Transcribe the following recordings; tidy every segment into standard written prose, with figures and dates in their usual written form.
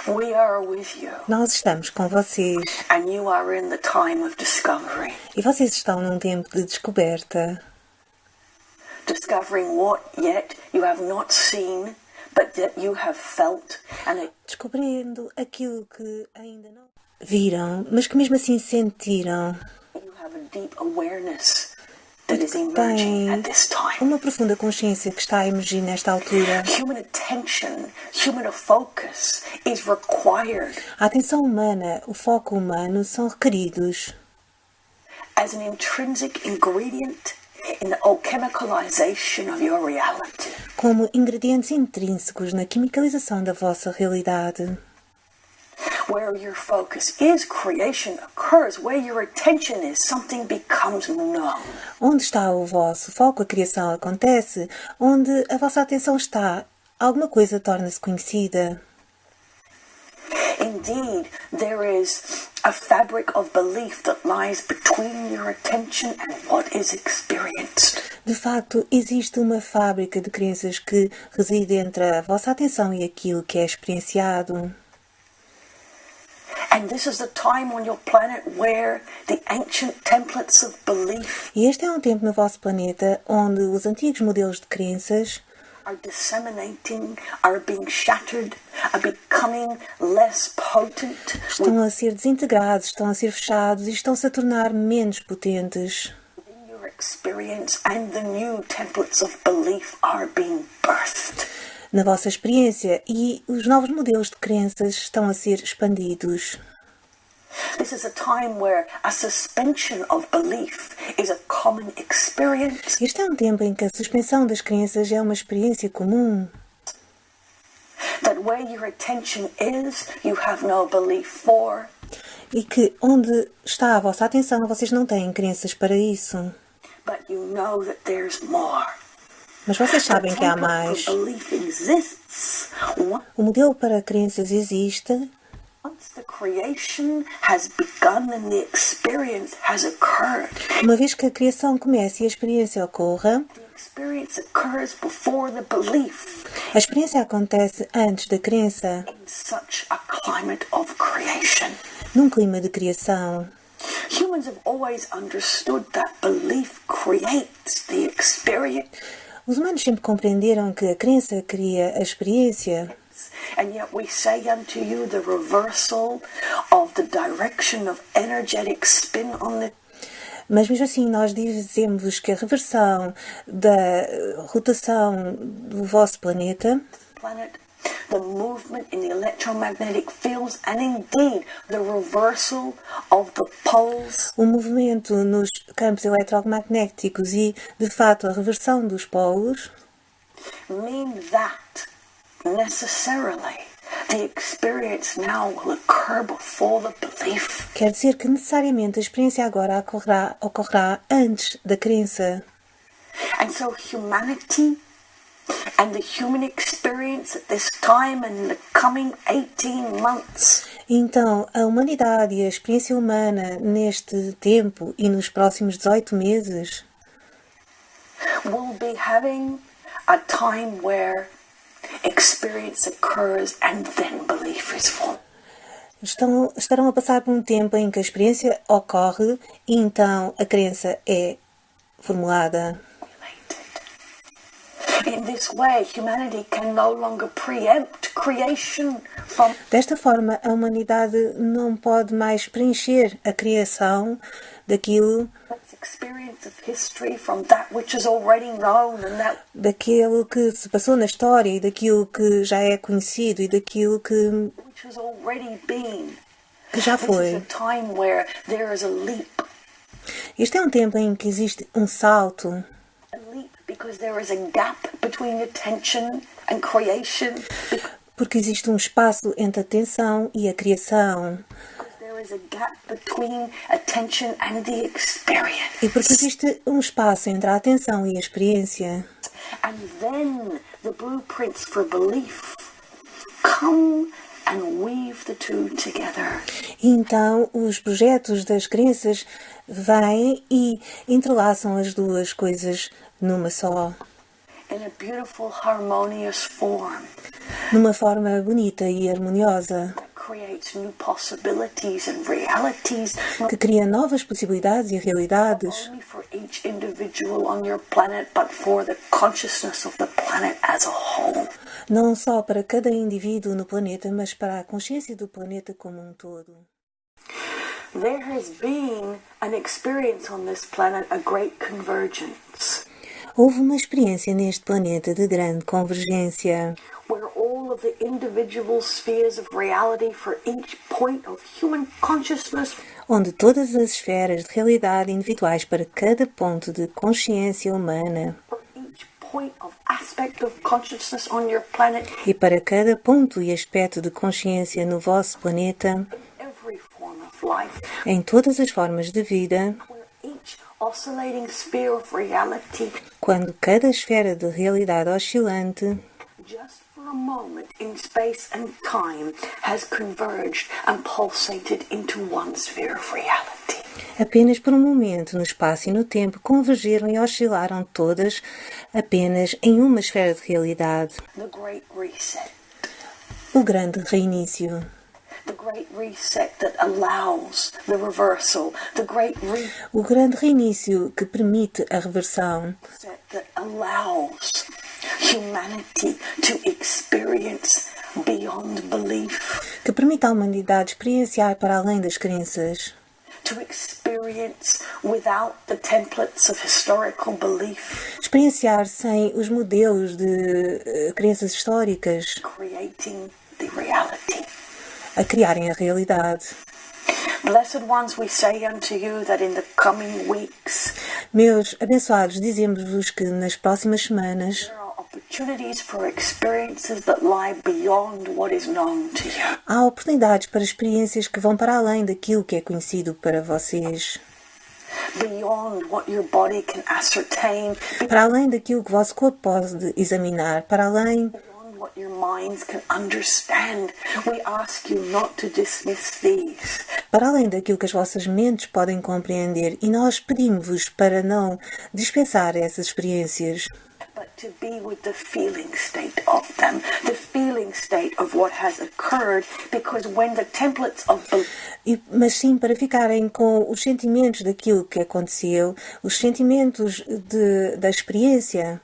We are with you. Nós estamos com vocês. And you are in the time of discovery. E vocês estão num tempo de descoberta. Discovering what yet you have not seen, but that you have felt. Descobrindo aquilo que ainda não viram, mas que mesmo assim sentiram. You have a deep awareness that is emerging at this time. Uma profunda consciência que está a emergir nesta altura. Human attention, human focus is required. A atenção humana, o foco humano são requeridos as an intrinsic ingredient in the alchemicalization of your reality. Como ingredientes intrínsecos na quimicalização da vossa realidade. Where your focus is, creation occurs. Where your attention is, something becomes known. Onde está o vosso foco, a criação acontece. Onde a vossa atenção está, alguma coisa torna-se conhecida. Indeed, there is a fabric of belief that lies between your attention and what is experienced. De facto, existe uma fábrica de crenças que reside entre a vossa atenção e aquilo que é experienciado. And this is the time on your planet where the ancient templates of belief E este é um tempo no vosso planeta onde os antigos modelos de crenças are disseminating, are being shattered, are becoming less potent. estão a ser desintegrados, estão a ser fechados e estão-se a tornar menos potentes. Within your experience, and the new templates of belief are being birthed. Na vossa experiência, e os novos modelos de crenças estão a ser expandidos. This is a time where a suspension of belief is a common experience. Este é um tempo em que a suspensão das crenças é uma experiência comum. That where your attention is, you have no belief for. E que onde está a vossa atenção, vocês não têm crenças para isso. But you know that there's more. Mas vocês sabem que há mais. O modelo para crenças existe. Uma vez que a criação começa e a experiência ocorra, a experiência acontece antes da crença, num clima de criação. Humans have always understood that belief creates the experience. Os humanos sempre compreenderam que a crença cria a experiência. And yet we say unto you the reversal of the direction of energetic spin on the. Mas mesmo assim nós dizemos que a reversão da rotação do vosso planeta, the movement in the electromagnetic fields, and indeed the reversal of the poles. O movimento nos campos eletromagnéticos e, de fato, a reversão dos polos mean that necessarily the experience now will occur before the belief. Quer dizer que necessariamente a experiência agora ocorrerá antes da crença. And so humanity and the human experience at this time and the coming 18 months. Então, a humanidade e a experiência humana neste tempo e nos próximos 18 meses will be having a time where experience occurs and then belief is formed. Estarão a passar por um tempo em que a experiência ocorre e então a crença é formulada. In this way, humanity can no longer preempt creation from. Desta forma, a humanidade não pode mais preencher a criação daquilo daquilo que se passou na história e daquilo que já é conhecido e daquilo que já foi. Este é um tempo em que existe um salto. Porque existe um espaço entre a atenção e a criação. E porque existe um espaço entre a atenção e a experiência. And then the blueprints for belief come and weave the two together. E então os projetos das crenças vêm e entrelaçam as duas coisas numa só. in a beautiful, harmonious form numa forma bonita e harmoniosa, that creates new possibilities and realities, not que cria novas possibilidades e realidades, only for each individual on your planet, but for the consciousness of the planet as a whole. não só para cada indivíduo no planeta, mas para a consciência do planeta como um todo. There has been an experience on this planet, a great convergence, Houve uma experiência neste planeta de grande convergência, where all of the individual spheres of reality for each point of human consciousness onde todas as esferas de realidade individuais para cada ponto de consciência humana for each point of aspect of consciousness on your planet, e para cada ponto e aspecto de consciência no vosso planeta, every form of life, em todas as formas de vida, where each oscillating sphere of reality, quando cada esfera de realidade oscilante, just for a moment in space and time, has converged and pulsated into one sphere of reality. apenas por um momento no espaço e no tempo, convergeram e oscilaram todas apenas em uma esfera de realidade. The Great Reset. O grande reinício. The Great Reset that allows the reversal. The Great O grande reinício que permite a reversão. Reset that allows humanity to experience beyond belief. Que permite à humanidade experienciar para além das crenças. To experience without the templates of historical belief. Experienciar sem os modelos de crenças históricas. Creating the reality. A criarem a realidade. Blessed ones, we say unto you that in the coming weeks Meus abençoados, dizemos-vos que nas próximas semanas there are opportunities for experiences that lie beyond what is known to you. há oportunidades para experiências que vão para além daquilo que é conhecido para vocês. Beyond what your body can ascertain, Para além daquilo que o vosso corpo pode examinar, para além beyond what your minds can understand. We ask you not to dismiss these, para além daquilo que as vossas mentes podem compreender, e nós pedimos-vos para não dispensar essas experiências, but to be with the feeling state of them, the feeling state of what has occurred, because when the templates of mas sim para ficarem com os sentimentos daquilo que aconteceu, os sentimentos da experiência,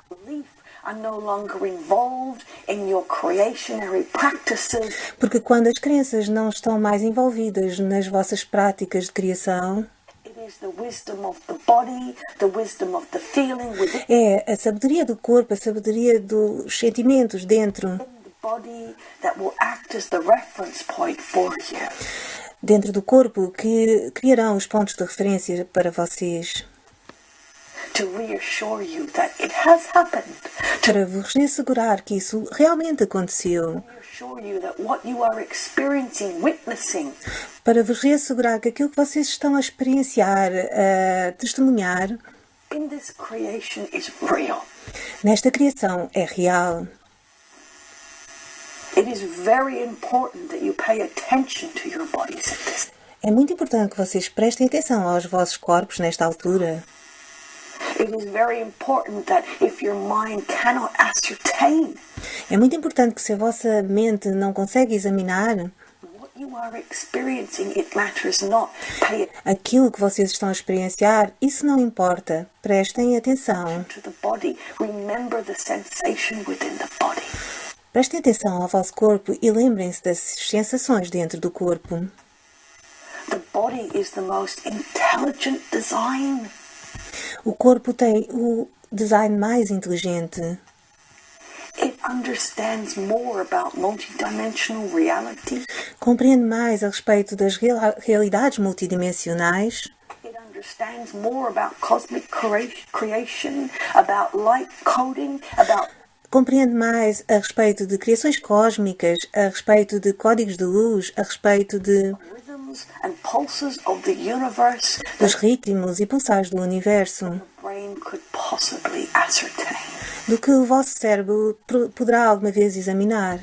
belief are no longer involved in your creationary practices, porque quando as crenças não estão mais envolvidas nas vossas práticas de criação, it is the wisdom of the body, the wisdom of the feeling within é a sabedoria do corpo, a sabedoria dos sentimentos dentro the body that will act as the reference point for you. dentro do corpo que criarão os pontos de referência para vocês, To reassure you that it has happened. para vos assegurar que isso realmente aconteceu, Reassure you that what you are experiencing, witnessing, para vos reassegurar que aquilo que vocês estão a experienciar, a testemunhar, in this creation is real. nesta criação é real. It is very important that you pay attention to your bodies at this. É muito importante que vocês prestem atenção aos vossos corpos nesta altura. It is very important that if your mind cannot ascertain É muito importante que se a vossa mente não consegue examinar what you are experiencing, it matters not. Pay aquilo que vocês estão a experienciar, isso não importa. Prestem atenção. attention to the body. Remember the sensation within the body. Prestem atenção ao vosso corpo e lembrem-se das sensações dentro do corpo. The body is the most intelligent design. O corpo tem o design mais inteligente. It understands more about multidimensional reality. Compreende mais a respeito das realidades multidimensionais. It understands more about cosmic creation, about light coding, about Compreende mais a respeito de criações cósmicas, a respeito de códigos de luz, a respeito de rhythms and pulses of the universe dos that ritmos e pulsares do universo, the brain could possibly ascertain. do que o vosso cérebro poderá alguma vez examinar.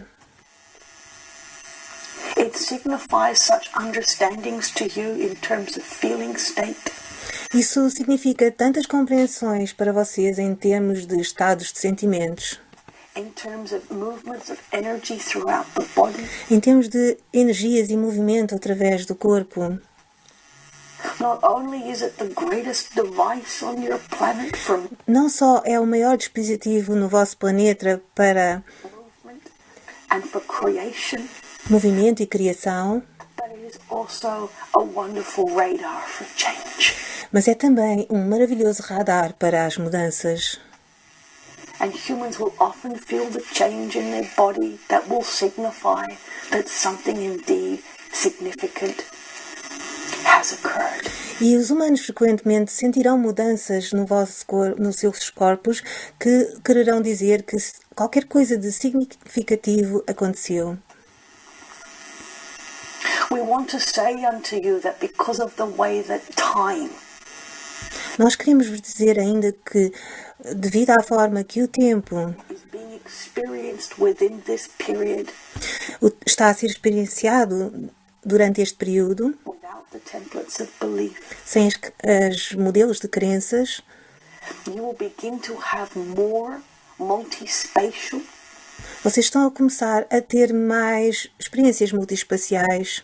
It signifies such understandings to you in terms of feeling state. Isso significa tantas compreensões para vocês em termos de estados de sentimentos, in terms of movements of energy throughout the body. em termos de energias e movimento através do corpo. Not only is it the greatest device on your planet for Não só é o maior dispositivo no vosso planeta para movement and for creation, movimento e criação, but it is also a wonderful radar for change. mas é também um maravilhoso radar para as mudanças. And humans will often feel the change in their body that will signify that something indeed significant has occurred. E os humanos frequentemente sentirão mudanças no vosso nos seus corpos que quererão dizer que qualquer coisa de significativo aconteceu. We want to say unto you that because of the way that time Nós queremos vos dizer ainda que, devido à forma que o tempo is being experienced within this period está a ser experienciado durante este período, without the templates of belief, sem os modelos de crenças, you will begin to have more multispatial vocês estão a começar a ter mais experiências multiespaciais.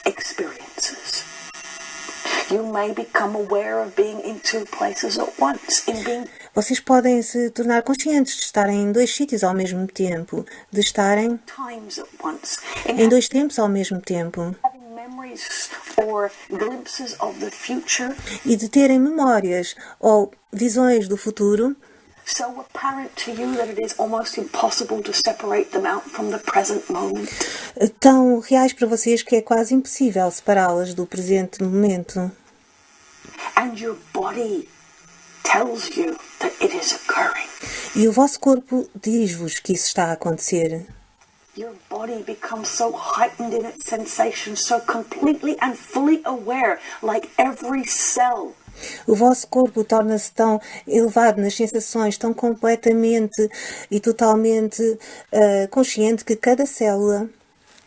experiences. You may become aware of being in two places at once, in being Vocês podem se tornar conscientes de estarem em dois sítios ao mesmo tempo, de estarem times at once, em dois tempos ao mesmo tempo having memories or glimpses of the future e de terem memórias ou visões do futuro so apparent to you that it is almost impossible to separate them out from the present moment. tão reais para vocês que é quase impossível separá-las do presente momento. And your body tells you that it is occurring. E o vosso corpo diz-vos que isso está a acontecer. Your body becomes so heightened in its sensations, so completely and fully aware, like every cell O vosso corpo torna-se tão elevado nas sensações, tão completamente e totalmente consciente que cada célula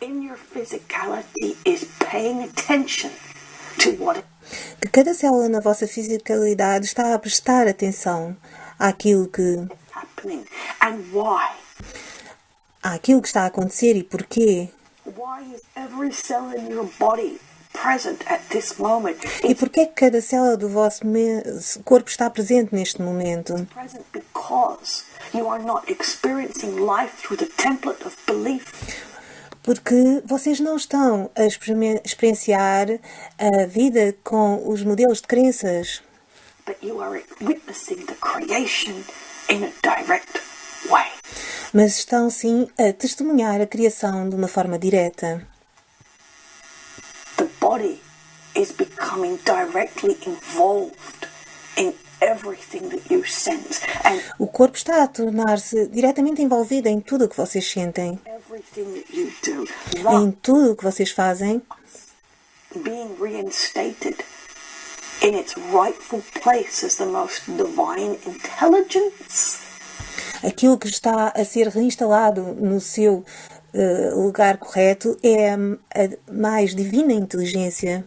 in your physicality is paying attention to what na vossa fisicalidade está a prestar atenção àquilo is happening and why. àquilo que está a acontecer e porquê. Why is every cell in your body present at this moment? E It's porquê que cada célula do vosso corpo está presente neste momento? present because you are not experiencing life through the template of belief. Porque vocês não estão a experienciar a vida com os modelos de crenças, But you are witnessing the creation in a direct way. mas estão sim a testemunhar a criação de uma forma direta. The body is becoming directly involved in everything that you sense and O corpo está a tornar-se diretamente envolvido em tudo o que vocês sentem, everything that you do. em Love tudo o que vocês fazem, being reinstated in its rightful place as the most divine intelligence. aquilo que está a ser reinstalado no seu lugar correto é a mais divina inteligência,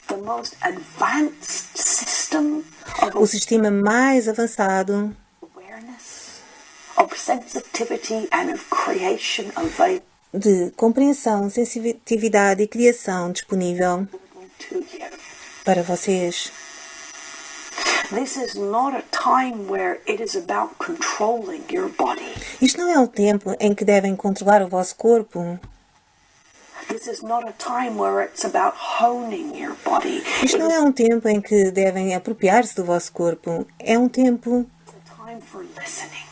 The most advanced system o of sistema mais avançado awareness, of sensitivity and of creation available de compreensão, sensitividade e criação disponível to you. para vocês. This is not a time where it is about controlling your body. Isto não é um tempo em que devem controlar o vosso corpo. This is not a time where it's about honing your body. Isto It não is é um tempo em que devem apropriar-se do vosso corpo. É um tempo a time for listening.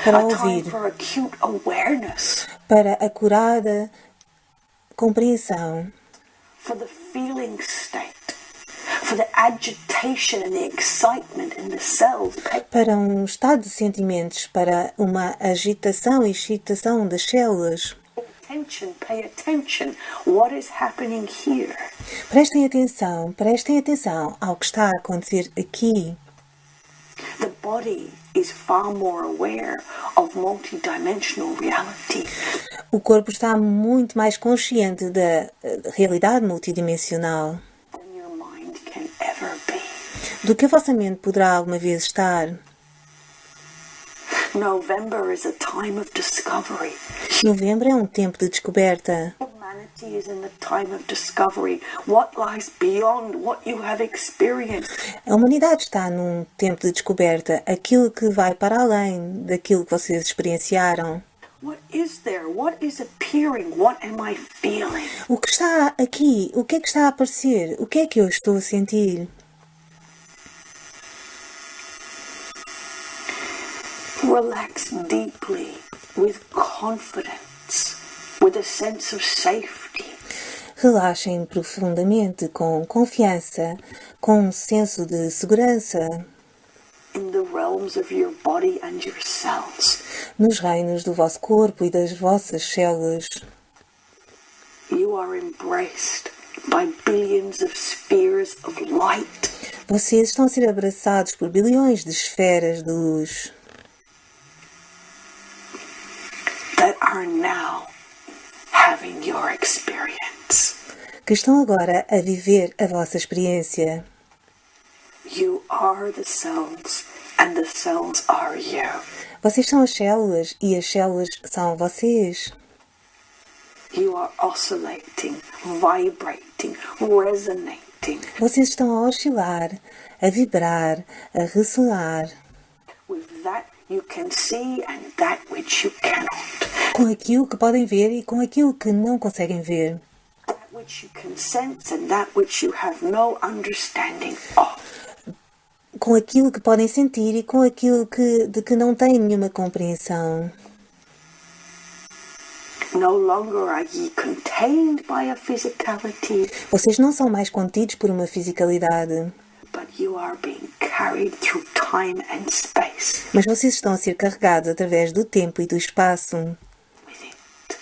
para A time ouvir, for acute awareness. para acurada compreensão, For the feeling state. For the agitation and the excitement in the cells. para um estado de sentimentos, para uma agitação e excitação das células. Pay attention. What is happening here? Prestem atenção ao que está a acontecer aqui. The body is far more aware of multidimensional reality. O corpo está muito mais consciente da realidade multidimensional Than your mind can ever be. do que a vossa mente poderá alguma vez estar. November is a time of discovery. Novembro é um tempo de descoberta. Humanity is in the time of discovery. What lies beyond what you have experienced? A humanidade está num tempo de descoberta, aquilo que vai para além daquilo que vocês experienciaram. What is there? What is appearing? What am I feeling? O que está aqui? O que é que está a aparecer? O que é que eu estou a sentir? Relax deeply with confidence, with a sense of safety. Relaxem profundamente, com confiança, com um senso de segurança. In the realms of your body and your cells. Nos reinos do vosso corpo e das vossas células. You are embraced by billions of spheres of light. Vocês estão a ser abraçados por bilhões de esferas de luz. That are now having your experience. Que estão agora a viver a vossa experiência. You are the cells and the cells are you. Vocês são as células e as células são vocês. You are oscillating, vibrating, resonating. Vocês estão a oscilar, a vibrar, a ressoar. With that you can see and that which you cannot. Com aquilo que podem ver e com aquilo que não conseguem ver. That which you can sense and that which you have no understanding of. Com aquilo que podem sentir e com aquilo de que não têm nenhuma compreensão. No longer are ye contained by a physicality. Vocês não são mais contidos por uma fisicalidade. But you are being carried through time and space. Mas vocês estão a ser carregados através do tempo e do espaço. With it.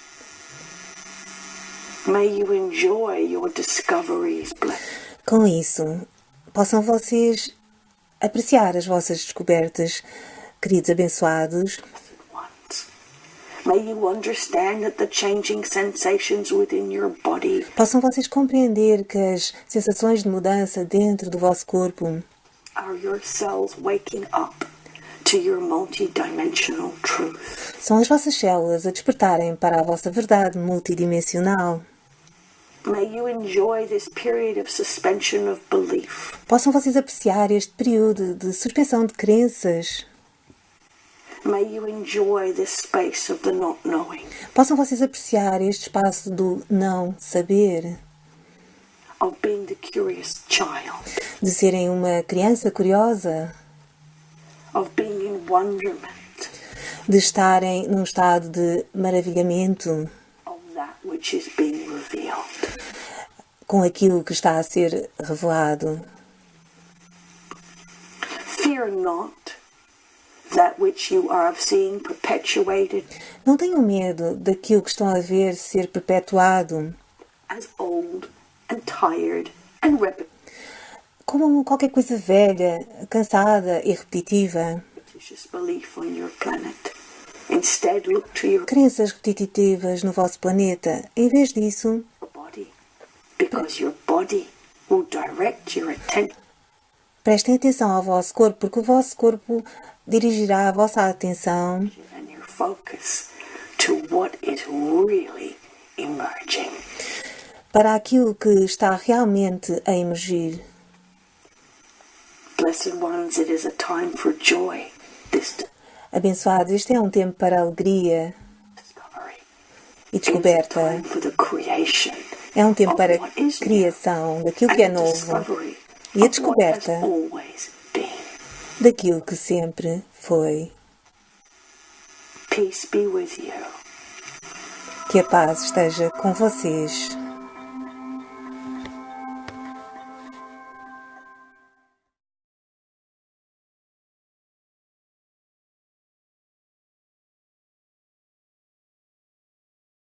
May you enjoy your discoveries. Com isso, possam vocês apreciar as vossas descobertas, queridos abençoados. May you understand that the changing sensations within your body Possam vocês compreender que as sensações de mudança dentro do vosso corpo are your cells waking up to your multidimensional truth. são as vossas células a despertarem para a vossa verdade multidimensional. May you enjoy this period of suspension of belief. Possam vocês apreciar este período de suspensão de crenças. May you enjoy this space of the not knowing. Possam vocês apreciar este espaço do não saber, Of being the curious child. de serem uma criança curiosa, Of being in wonderment. de estarem num estado de maravilhamento Of that which is being revealed. com aquilo que está a ser revelado. Fear not that which you are seeing perpetuated Não tenham medo daquilo que estão a ver ser perpetuado as old and tired and como qualquer coisa velha, cansada e repetitiva. repetitious belief on your planet. Instead, look to your Crenças repetitivas no vosso planeta. Em vez disso, body, because your body will direct your attention prestem atenção ao vosso corpo, porque o vosso corpo dirigirá a vossa atenção and your focus to what is really emerging. para aquilo que está realmente a emergir. Blessed ones, it is a time for joy, this Abençoados, este é um tempo para alegria discovery. e It is a descoberta. time for the creation É um tempo of para what is new criação daquilo and que é the novo discovery e a of what has descoberta always been. daquilo que sempre foi. Peace be with you. Que a paz esteja com vocês.